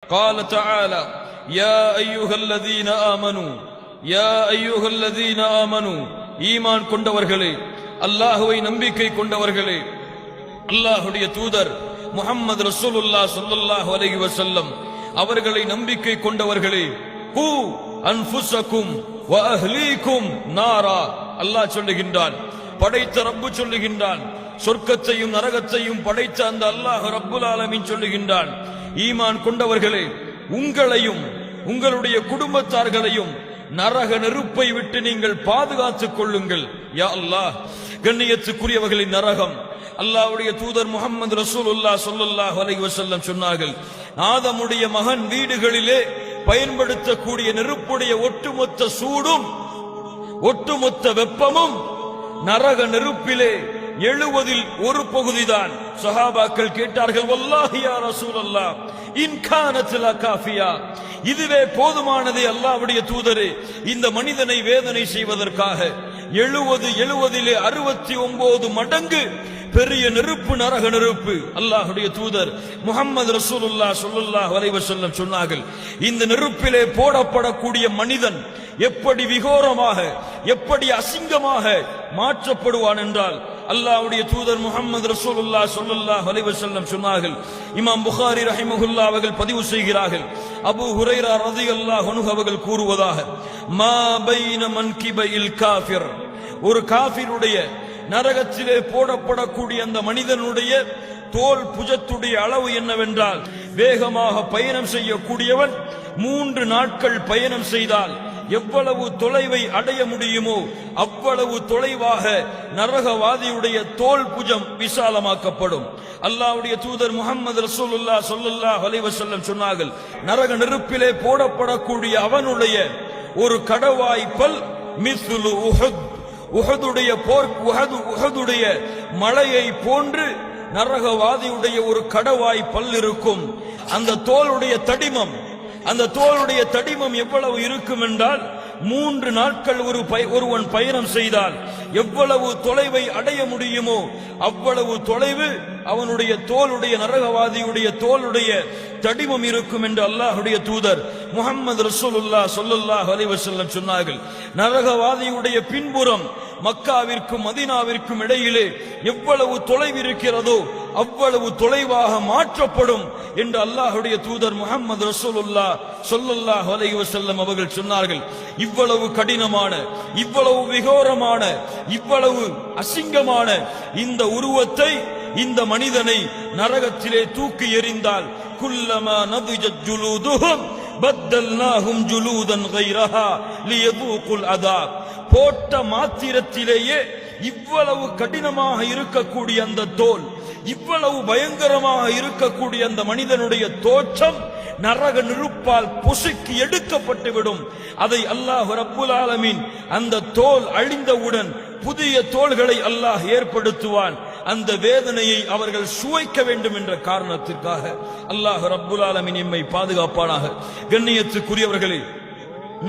قال تعالى يا أيها الذين آمنوا يا أيها الذين آمنوا ஈமான் கொண்டவர்களே, அல்லாஹ்வை நம்பிக்கை கொண்டவர்களே, அல்லாஹ்வுடைய தூதர் முஹம்மது ரசூலுல்லாஹ் ஸல்லல்லாஹு அலைஹி வஸல்லம் அவர்களை நம்பிக்கை கொண்டவர்களே, கூ அன்ஃபுஸக்கும் வ அஹ்லீக்கும் நாரா. அல்லாஹ் சொல்லுகின்றான், படைத்த ரப்பு சொல்லுகின்றான், சொர்க்கத்தையும் நரகத்தையும் படைத்த அந்த அல்லாஹ் ரப்புல் ஆலமீன் சொல்லுகின்றான், ஈமான் கொண்டவர்களே, உங்களையும் உங்களுடைய குடும்பத்தார்களையும் நரக நெருப்பை விட்டு நீங்கள் பாதுகாத்துக் கொள்ளுங்கள். யா அல்லாஹ், கண்ணியத்துக்குரியவர்களின் நரகம். அல்லாஹ்வுடைய தூதர் முஹம்மது ரசூலுல்லாஹ் ஸல்லல்லாஹு அலைஹி வஸல்லம் சொன்னார்கள், ஆதமுடைய மகன் வீடுகளிலே பயன்படுத்தக்கூடிய நெருப்புடைய ஒட்டுமொத்த சூடும் ஒட்டுமொத்த வெப்பமும் நரக நெருப்பிலே 70 ஒரு பகுதிதான். சஹாபாக்கள் கேட்டார்கள், வல்லாஹி யா ரசூலல்லாஹ் இன் கானத் லகாஃபியா, இதுவே போதுமானதே அல்லாஹ்வுடைய தூதரே, இந்த மனிதனை வேதனை செய்வதற்காக 70 69 மடங்கு பெரிய நெருப்பு நரக நெருப்பு. அல்லாஹ்வுடைய தூதர் முஹம்மது ரசூலுல்லாஹ் ஸல்லல்லாஹு அலைஹி வஸல்லம் சொன்னார்கள், இந்த நெருப்பிலே போடப்படக்கூடிய மனிதன் எப்படி விகோரமாக எப்படி அசிங்கமாக மாற்றப்படுவான் என்றால், அல்லாஹ்வுடைய தூதர் முஹம்மது ரசூலுல்லாஹ் ஸல்லல்லாஹு அலைஹி வஸல்லம் சொன்னார்கள். இமாம் புகாரி ரஹிமஹுல்லாஹ் அவர்கள் பதிவு செய்கிறார்கள், அபூ ஹுரைரா ரலியல்லாஹு அன்ஹு அவர்கள் கூறுவதாக, மா பைன மன்கிபைல் காஃபிர், ஒரு காஃபிருடைய நரகத்திலே போடப்படக்கூடிய அந்த மனிதனுடைய தோல் புஜத்துடைய அளவு என்னவென்றால், வேகமாக பயணம் செய்யக்கூடியவன் 3 நாட்கள் பயணம் செய்தால் எவ்வளவு தொலைவை அடைய முடியுமோ அவ்வளவு தொலைவாக நரகவாதியுடைய தோல் புஜம் விசாலமாக்கப்படும். அல்லாஹ்வுடைய தூதர் முஹம்மது ரசூலுல்லாஹ் ஸல்லல்லாஹு அலைஹி வஸல்லம் சொன்னார்கள், நரக நெருப்பிலே போடப்படக்கூடிய அவனுடைய ஒரு கடவாய் பல் மிஸ்லு உஹுத், உஹதுடைய மலையை போன்று நரகவாதியுடைய ஒரு கடவாய் பல் இருக்கும். அந்த தோளுடைய தடிமம் எவ்வளவு இருக்கும் என்றால், 3 நாட்கள் ஒருவன் பயணம் செய்தால் எவ்வளவு தொலைவை அடைய முடியுமோ அவ்வளவு தொலைவு அவனுடைய தோளுடைய நரகவாதியுடைய தோளுடைய தடிமம் இருக்கும் என்று அல்லாஹ்வுடைய தூதர் முஹம்மது ரசூலுல்லாஹ் ஸல்லல்லாஹு அலைஹி வஸல்லம் சொன்னார்கள். நரகவாதியுடைய பின்புறம் மக்காவிற்கும் மதீனாவிற்கும் இடையிலே எவ்வளவு தொலைவு இருக்கிறதோ அவ்வளவு தொலைவாக மாற்றப்படும் என்று அல்லாஹ்வுடைய தூதர் முஹம்மது ரசூலுல்லாஹ் ஸல்லல்லாஹு அலைஹி வஸல்லம் அவர்கள் சொன்னார்கள். இவ்வளவு கடினமான, இவ்வளவு விகோரமான, இவ்வளவு அசிங்கமான இந்த உருவத்தை, இந்த மனிதனை நரகத்திலே தூக்கி எறிந்தால், குல்லமா நதிஜத் ஜுலூதுஹும் பத்தல்நாஹும் ஜுலூதன் கைரஹா லியதூகுல் அதாப், போட்ட மாத்திரத்திலேயே இவ்வளவு கடினமாக இருக்கக்கூடிய அந்த தோல், இவ்வளவு பயங்கரமாக இருக்கக்கூடிய அந்த மனிதனுடைய தோற்றம் நரக நெருப்பால் பொசுக்கி எடுக்கப்பட்டுவிடும். அதை அல்லாஹ் ரப்புல் ஆலமீன் அந்த தோல் அழிந்தவுடன் புதிய தோள்களை அல்லாஹ் ஏற்படுத்துவான். அந்த வேதனையை அவர்கள் சுவைக்க வேண்டும் என்ற காரணத்திற்காக அல்லாஹ் ரப்புல் ஆலமீன் எம்மை பாதுகாப்பானாக. கண்ணியத்துக்குரியவர்களே,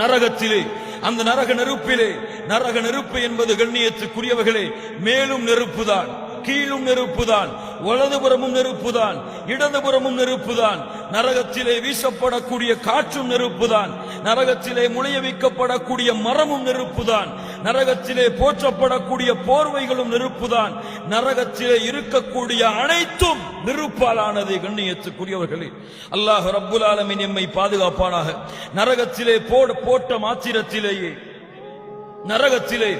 நரகத்திலே, அந்த நரக நெருப்பிலே, நரக நெருப்பு என்பது கண்ணியத்துக்குரியவர்களே மேலும் நெருப்புதான், கீழும் நெருப்புதான், வலதுபுறமும் நெருப்புதான், இடதுபுறமும் நெருப்புதான். நரகத்திலே வீசப்படக்கூடிய காற்றும் நெருப்புதான், நரகத்திலே முளைய வைக்கப்படக்கூடிய மரமும் நெருப்புதான், நரகத்திலே போற்றப்படக்கூடிய போர்வைகளும் நெருப்புதான், நரகத்திலே இருக்கக்கூடிய அனைத்தும் நெருப்பாலானது. கண்ணியத்துக்குரியவர்களே, அல்லாஹ் ரப்புல் ஆலமீன் எம்மை பாதுகாப்பானாக. நரகத்திலே போட்ட மாத்திரத்திலேயே, நரகத்திலே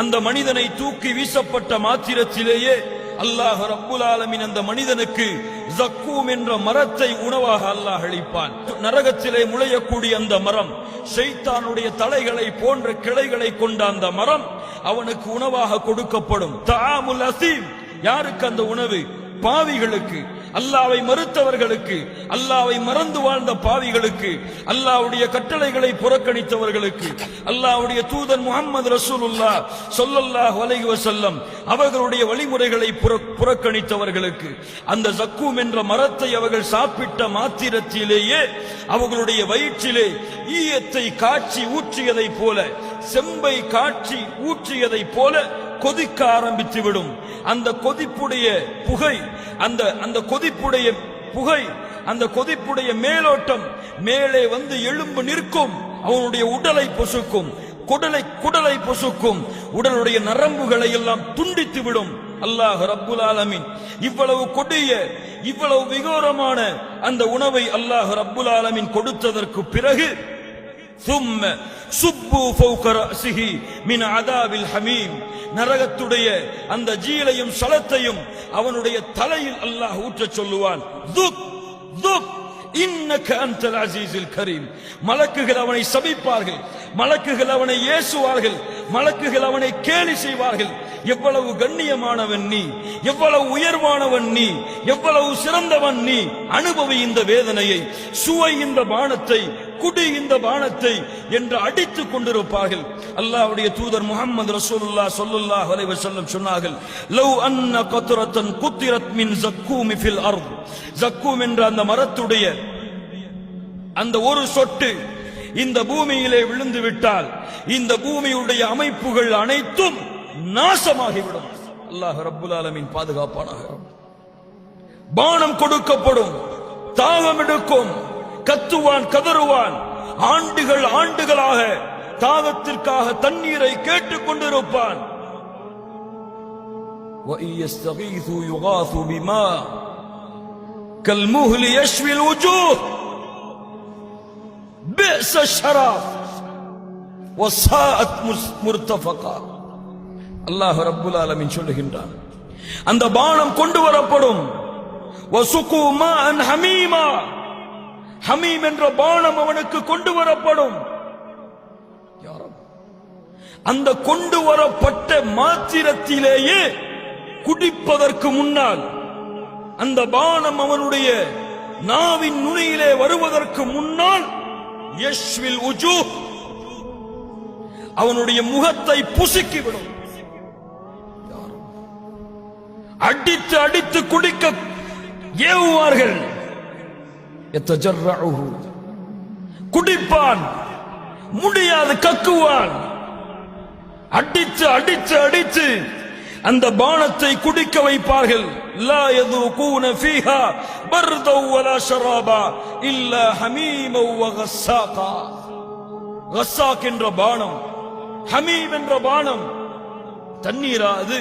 அந்த மனிதனை தூக்கி வீசப்பட்ட மாத்திரத்திலேயே அல்லாஹ் ரப்புல் ஆலமீன் அந்த மனிதனுக்கு ஜக்கூம் என்ற மரத்தை உணவாக அல்லாஹ் அளிப்பான். நரகத்திலே முளையக்கூடிய அந்த மரம், ஷைத்தானுடைய தலைகளை போன்ற கிளைகளை கொண்ட அந்த மரம் அவனுக்கு உணவாக கொடுக்கப்படும். தஆமுல் அஸீம், யாருக்கு அந்த உணவு? பாவிகளுக்கு, அல்லாஹ்வை மறுத்தவர்களுக்கு, அல்லாஹ்வை மறந்து வாழ்ந்த பாவிகளுக்கு, அல்லாஹ்வுடைய கட்டளைகளை புறக்கணித்தவர்களுக்கு, அல்லாஹ்வுடைய தூதர் முஹம்மது ரசூலுல்லாஹ் ஸல்லல்லாஹு அலைஹி வஸல்லம் அவர்களுடைய வழிமுறைகளை புறக்கணித்தவர்களுக்கு அந்த ஜக்கூம் என்ற மரத்தை அவர்கள் சாப்பிட்ட மாத்திரத்திலேயே அவர்களுடைய வயிற்றிலே ஈயத்தை காய்ச்சி ஊற்றியதை போல, செம்பை காய்ச்சி ஊற்றியதை போல கொதிக்க ஆரம்பித்து விடும். அந்த கொதிப்புடைய புகை, அந்த கொதிப்புடைய புகை அந்த கொதிப்புடைய மேலோட்டம் மேலே வந்து எழும்பு நிற்கும், அவனுடைய உடலை பொசுக்கும், குடலை பொசுக்கும், உடலுடைய நரம்புகளை எல்லாம் துண்டித்து விடும். அல்லாஹ் ரப்புல் ஆலமீன் இவ்வளவு கொடிய இவ்வளவு விகோரமான அந்த உணவை அல்லாஹ் ரப்புல் ஆலமீன் கொடுத்ததற்கு பிறகு ثم சுப்பு فوق رأسه من عذاب الحميم, நரகத்துடைய அந்த ஜீலையும் சலத்தையும் அவனுடைய தலையில் அல்லாஹ் ஊற்றச் சொல்லுவான். துக் துக் இன்னக அன்தல் அஸீஸுல் கரீம். மலக்குகள் அவனை சபிப்பார்கள், மலக்குகள் அவனை ஏசுவார்கள், மலக்குகள் அவனை கேலி செய்வார்கள். எவ்வளவு கண்ணியமானவன் நீ, எவ்வளவு உயர்வானவன் நீ, எவ்வளவு சிறந்தவன் நீ, அனுபவி இந்த வேதனையை, சுவை இந்த பானத்தை, குடி இந்த பானத்தை என்று அடித்துக் கொண்டிருப்பார்கள். அல்லாஹ்வுடைய தூதர் முஹம்மது ரசூலுல்லாஹ் ஸல்லல்லாஹு அலைஹி வஸல்லம் சொன்னார்கள், லவ் அன்ன கத்ரத்தன் குத்திரத் மின் ஜக்கூமி ஃபில் அர்த். ஜக்கூம் என்ற அந்த மரத்துடைய அந்த ஒரு சொட்டு இந்த பூமியிலே விழுந்து விட்டால் இந்த பூமியுடைய அமைப்புகள் அனைத்தும் நாசமாகிவிடும். அல்லாஹ் ரப்புல் ஆலமீன் பாதுகாப்பானாக. பானம் கொடுக்கப்படும், தாகம் எடுக்கும், கத்துவான், கதறுவான், ஆண்டுகள் ஆண்டுகளாக தாகத்திற்காக தண்ணீரை கேட்டுக் கொண்டிருப்பான். وَإِنْ يَسْتَغِيثُوا يُغَاثُوا بِمَاءٍ كَالْمُهْلِ يَشْوِي الْوُجُوهَ بِئْسَ الشَّرَابُ وَسَاءَتْ مُرْتَفَقًا. அல்லாஹ் ரப்புல் ஆலமீன் சொல்லுகின்றான், அந்த பானம் கொண்டு வரப்படும். وَسُقُوا مَاءً حَمِيمًا, ஹமீம் என்ற பானம் அவனுக்கு கொண்டு வரப்படும். அந்த கொண்டு வரப்பட்ட மாத்திரத்திலேயே குடிப்பதற்கு முன்னால், அந்த பானம் அவனுடைய நாவின் நுனியிலே வருவதற்கு முன்னால், யஷ்வில் உஜூஹ், அவனுடைய முகத்தை புசுக்கிவிடும். அடித்து அடித்து குடிக்க ஏவுவார்கள். குடிப்பான், முடியாது, கக்குவான். அடித்து அடித்து அடித்து அந்த பானத்தை குடிக்க வைப்பார்கள். லா யதுகூன ஃபீஹா பர்தன் வலா ஷராபா இல்லா ஹமீமன் வ கஸ்ஸாகா. கஸ்ஸாக் என்ற பானம், ஹமீம் என்ற பானம் தண்ணீராது,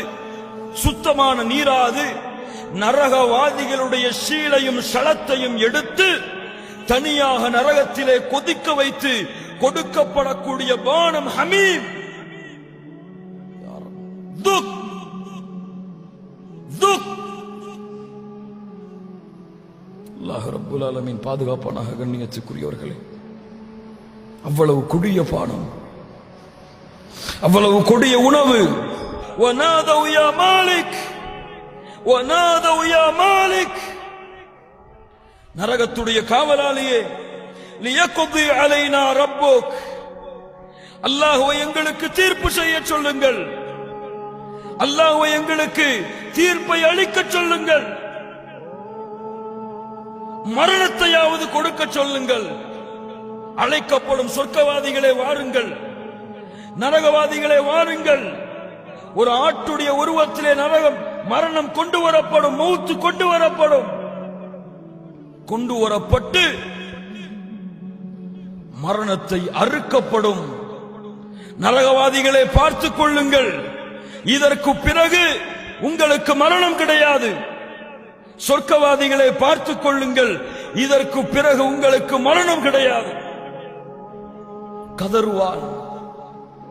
சுத்தமான நீராது, நரகவாதிகளுடைய சீலையும் சலத்தையும் எடுத்து தனியாக நரகத்திலே கொதிக்க வைத்து கொடுக்கப்படக்கூடிய பானம் ஹமீம். துக் துக். அல்லாஹ் ரப்புல் ஆலமீன் பாதுகாப்பானாக. கண்ணியத்துக்குரியவர்களே, அவ்வளவு கொடிய பானம், அவ்வளவு கொடிய உணவு. وَنَادَوْا يَا مَالِكْ وَنَادَوْا يَا مَالِكْ. நரகத்துடைய காவலாளியே, لِيَقْضِي عَلَيْنَا رَبُّكَ, அல்லாஹ்வை எங்களுக்கு தீர்ப்பு செய்ய சொல்லுங்கள், அல்லாஹ்வை எங்களுக்கு தீர்ப்பை அளிக்க சொல்லுங்கள், மரணத்தையாவது கொடுக்க சொல்லுங்கள். அழைக்கப்படும் சொர்க்கவாதிகளே வாருங்கள், நரகவாதிகளே வாருங்கள். ஒரு ஆட்டுடைய உருவத்திலே நரகம் மரணம் கொண்டு வரப்படும், மௌத்து கொண்டு வரப்படும். கொண்டு வரப்பட்டு மரணத்தை அறுக்கப்படும். நரகவாதிகளை பார்த்துக் கொள்ளுங்கள், இதற்கு பிறகு உங்களுக்கு மரணம் கிடையாது. சொர்க்கவாதிகளை பார்த்துக் கொள்ளுங்கள், இதற்கு பிறகு உங்களுக்கு மரணம் கிடையாது. கதறுவான்,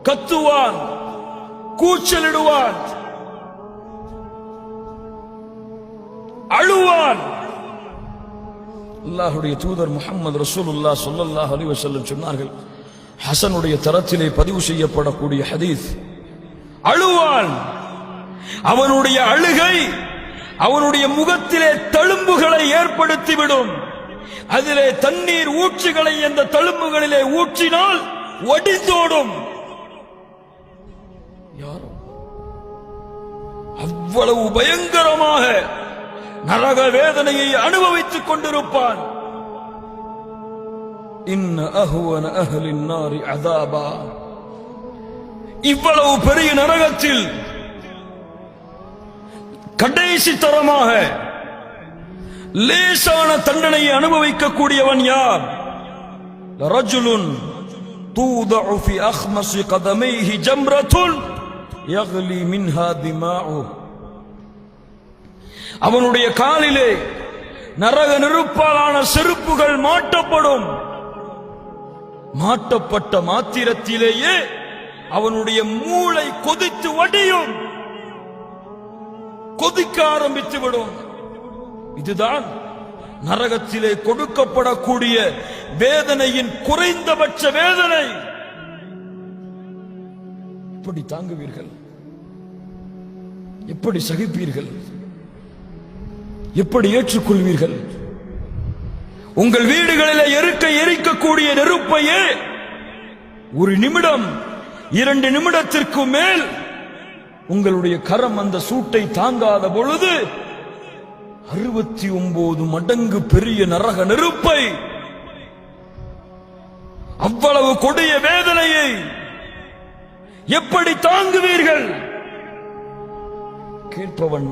கத்துவான், கூச்சலிடுவான், அழுவான். அல்லாஹ்வுடைய தூதர் முஹம்மது ரசூலுல்லாஹ் ஸல்லல்லாஹு அலைஹி வஸல்லம் சொன்னார்கள், ஹசனுடைய தரத்திலே பதிவு செய்யப்படக்கூடிய ஹதீஸ், அழுவான். அவனுடைய அழுகை அவனுடைய முகத்திலே தழும்புகளை ஏற்படுத்திவிடும். அதிலே தண்ணீர் ஊற்றுகளை அந்த தழும்புகளிலே ஊற்றினால் ஒடிந்தோடும். யாரோ அவ்வளவு பயங்கரமாக நரக வேதனையை அனுபவித்துக் கொண்டிருப்பான். இன்ன அஹ்வன அஹ்லின் நாரி அஸாபா. இவ்வளவு பெரிய நரகத்தில் கடைசி தரமாக லேசான தண்டனையை அனுபவிக்கக்கூடியவன் யார்? ரஜுலுன் தூதஉ ஃபி அக்மஸி கதமைஹி ஜம்ரத்துன் யக்லி மின்ஹா திமாஉ. அவனுடைய காலிலே நரக நெருப்பாலான செருப்புகள் மாட்டப்படும். மாட்டப்பட்ட மாத்திரத்திலேயே அவனுடைய மூளை கொதித்து வடியும், கொதிக்க ஆரம்பித்து விடும். இதுதான் நரகத்திலே கொடுக்கப்படக்கூடிய வேதனையின் குறைந்தபட்ச வேதனை. எப்படி தாங்குவீர்கள்? எப்படி சகிப்பீர்கள்? எப்படி ஏற்றுக்கொள்வீர்கள்? உங்கள் வீடுகளிலே எரிக்கக்கூடிய நெருப்பையே ஒரு நிமிடம் 2 நிமிடத்திற்கு மேல் உங்களுடைய கரம் அந்த சூட்டை தாங்காத பொழுது 69 மடங்கு பெரிய நரக நெருப்பை, அவ்வளவு கொடிய வேதனையை எப்படி தாங்குவீர்கள்? கேட்பவன்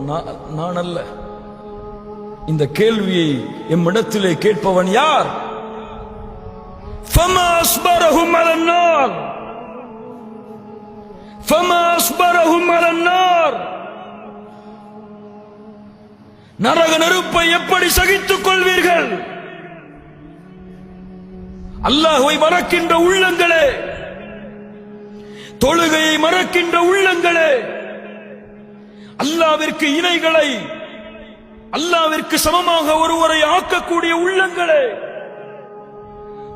நான் அல்ல. இந்த கேள்வியை எம்மிடத்திலே கேட்பவன் யார்? فما أصبرهم على النار فما أصبرهم على النار. நரக நெருப்பை எப்படி சகித்துக் கொள்வீர்கள்? அல்லாஹ்வை மறக்கின்ற உள்ளங்களே, தொழுகையை மறக்கின்ற உள்ளங்களே, அல்லாஹ்விற்கு இணைகளை, அல்லாஹ்விற்கு சமமாக ஒருவரை ஆக்கக்கூடிய உள்ளங்களே,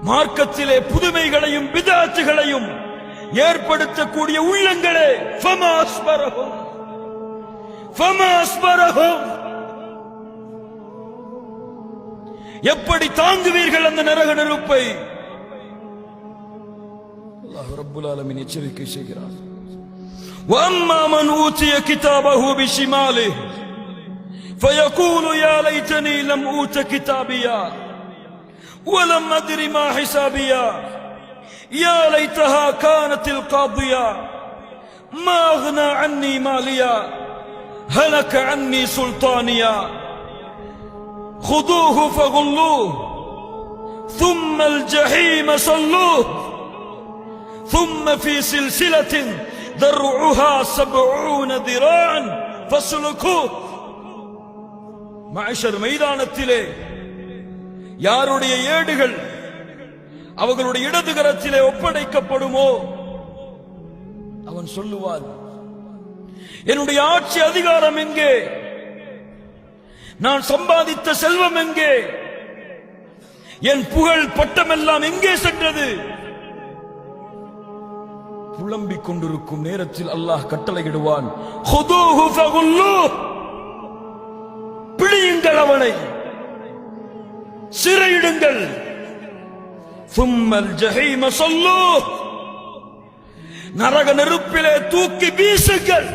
மார்க்கத்திலே புதுமைகளையும் பிதாத்துகளையும் ஏற்படுத்தக்கூடிய உள்ளங்களே, ஃபமா அஸ்பரஹும், எப்படி தாங்குவீர்கள் அந்த நரக நெருப்பை? அல்லாஹ் ரப்புல் ஆலமீன் எச்சரிக்கை செய்கிறார். وَأَمَّا مَنْ أُوتِيَ كِتَابَهُ بِشِمَالِهِ فَيَقُولُ يَا لَيْتَنِي لَمْ أُوتَ كِتَابِيَهْ وَلَمْ أَدْرِ مَا حِسَابِيَهْ يَا لَيْتَهَا كَانَتِ الْقَاضِيَةَ مَا أَغْنَى عَنِّي مَالِيَهْ هَلَكَ عَنِّي سُلْطَانِيَهْ خُذُوهُ فَغُلُّوهُ ثُمَّ الْجَحِيمَ صَلُّوهُ ثُمَّ فِي سِلْسِلَةٍ ذَرْعُهَا 70 ذِرَاعًا فَاسْلُكُوهُ. மஹ்ஷர் மைதானத்திலே யாருடைய ஏடுகள் அவர்களுடைய இடது கரத்திலே ஒப்படைக்கப்படுமோ அவன் சொல்லுவான், என்னுடைய ஆட்சி அதிகாரம் எங்கே? நான் சம்பாதித்த செல்வம் எங்கே? என் புகழ் பட்டமெல்லாம் எங்கே சென்றது? புலம்பிக் கொண்டிருக்கும் நேரத்தில் அல்லாஹ் கட்டளையிடுவான், ஹுதூஹு ஃபகுல்லூஹ், பிடியுங்கள் அவனை, சிறையிடுங்கள். சும்மல் ஜஹீம ஸல்லூஹ், நரக நெருப்பிலே தூக்கி வீசுங்கள்.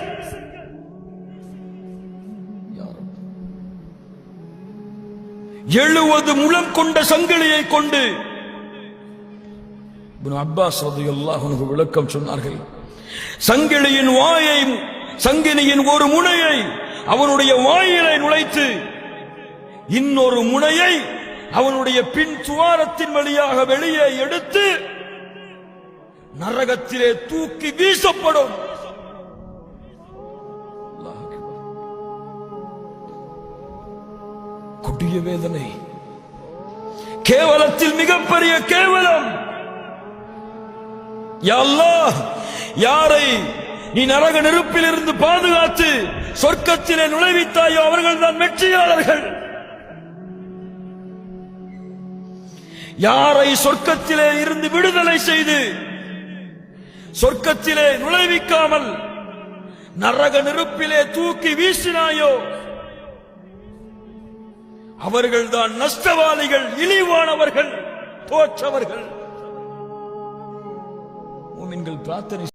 70 முழம் கொண்ட சங்கிலியை கொண்டு இப்னு அப்பாஸ் ரலியல்லாஹு அன்ஹு விளக்கம் சொன்னார்கள். சங்கிலியின் வாயை, சங்கிலியின் ஒரு முனையை அவனுடைய வாயிலை நுழைத்து இன்னொரு முனையை அவனுடைய பின் துவாரத்தின் வழியாக வெளியே எடுத்து நரகத்திலே தூக்கி வீசப்படும். கொடிய வேதனை, கேவலத்தில் மிகப்பெரிய கேவலம். யா அல்லாஹ், யாரை நீ நரக நெருப்பில் இருந்து பாதுகாத்து சொர்க்கத்திலே நுழைவித்தாயோ அவர்கள் தான் வெற்றியாளர்கள். யாரை சொர்க்கத்திலே இருந்து விடுதலை செய்து சொர்க்கத்திலே நுழைவிக்காமல் நரக நெருப்பிலே தூக்கி வீசினாயோ அவர்கள் தான் நஷ்டவாளிகள், இழிவானவர்கள், தோற்றவர்கள். மூமின்கள் பிரார்த்தனை